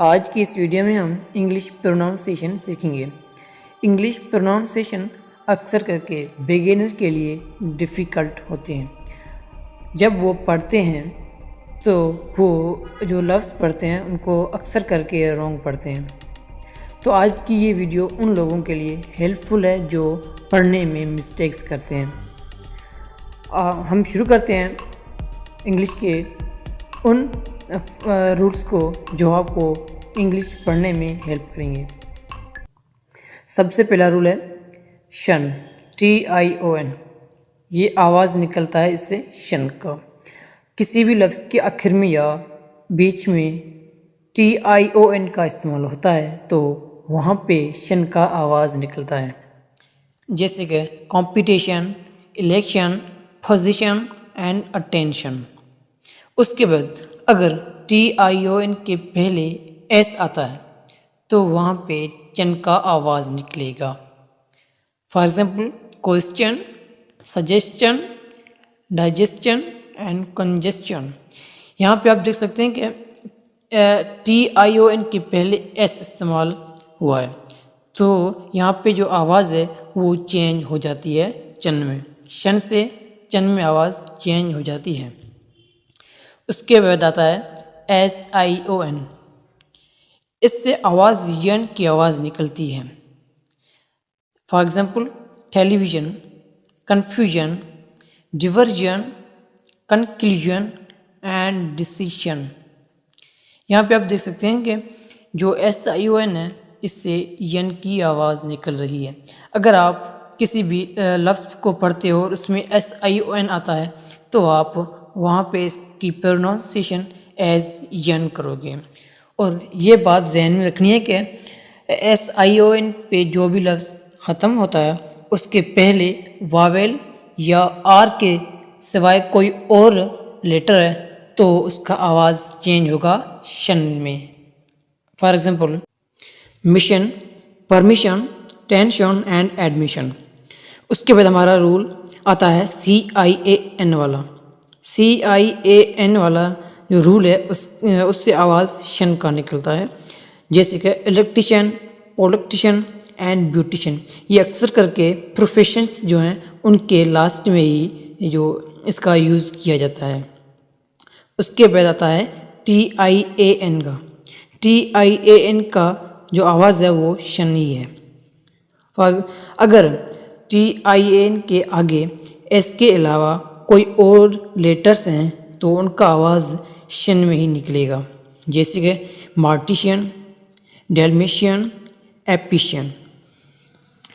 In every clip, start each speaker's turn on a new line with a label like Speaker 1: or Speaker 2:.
Speaker 1: आज की इस वीडियो में हम इंग्लिश प्रोनाउंसिएशन सीखेंगे। इंग्लिश प्रोनाउंसिएशन अक्सर करके बिगिनर के लिए डिफ़िकल्ट होते हैं। जब वो पढ़ते हैं तो वो जो लफ्ज़ पढ़ते हैं उनको अक्सर करके रॉन्ग पढ़ते हैं। तो आज की ये वीडियो उन लोगों के लिए हेल्पफुल है जो पढ़ने में मिस्टेक्स करते हैं। हम शुरू करते हैं इंग्लिश के उन रूल्स को जो आपको इंग्लिश पढ़ने में हेल्प करेंगे। सबसे पहला रूल है शन, TION। ये आवाज़ निकलता है इससे शन का। किसी भी लफ्ज़ के आखिर में या बीच में TION का इस्तेमाल होता है तो वहाँ पे शन का आवाज़ निकलता है। जैसे कि competition, election, position and attention. उसके बाद अगर TION के पहले S आता है तो वहाँ पे चन का आवाज़ निकलेगा। For example question, suggestion, digestion and congestion. यहाँ पे आप देख सकते हैं कि TION के पहले S इस्तेमाल हुआ है तो यहाँ पे जो आवाज़ है वो चेंज हो जाती है चन में। शन से चन में आवाज़ चेंज हो जाती है। उसके बाद आता है SION। इससे आवाज़ यन की आवाज़ निकलती है। For example television, confusion, diversion, conclusion and decision. यहाँ पे आप देख सकते हैं कि जो SION है इससे यन की आवाज़ निकल रही है। अगर आप किसी भी लफ्ज़ को पढ़ते हो और उसमें SION आता है तो आप वहाँ पे इसकी प्रोनाउंसिएशन एज यन करोगे। और ये बात ज़हन में रखनी है कि SION पे जो भी लफ्ज़ ख़त्म होता है उसके पहले वावेल या आर के सिवाय कोई और लेटर है तो उसका आवाज़ चेंज होगा शन में। For example mission, permission, tension and admission. उसके बाद हमारा रूल आता है CIAN वाला। CIAN वाला जो रूल है उससे आवाज़ शन का निकलता है। जैसे कि इलेक्ट्रिशियन, पॉलिटिशियन एंड ब्यूटिशियन। ये अक्सर करके प्रोफेशंस जो हैं उनके लास्ट में ही जो इसका यूज़ किया जाता है। उसके बाद आता है TIAN का। TIAN का जो आवाज़ है वो शन ही है। अगर TIAN के आगे S के अलावा कोई और लेटर्स हैं तो उनका आवाज़ शन में ही निकलेगा। जैसे कि मार्टिशियन, डेल्मेशियन, एपिशियन।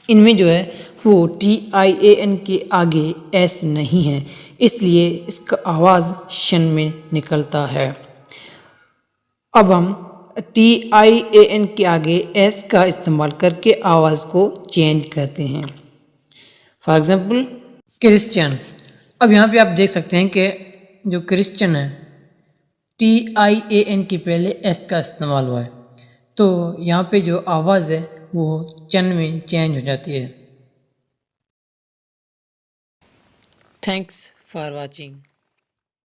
Speaker 1: इनमें जो है वो TIAN के आगे S नहीं है इसलिए इसका आवाज़ शन में निकलता है। अब हम TIAN के आगे S का इस्तेमाल करके आवाज़ को चेंज करते हैं। For example Christian. अब यहाँ पे आप देख सकते हैं कि जो क्रिश्चियन है TIAN के पहले S का इस्तेमाल हुआ है तो यहाँ पे जो आवाज़ है वो चन में चेंज हो जाती है। Thanks for watching.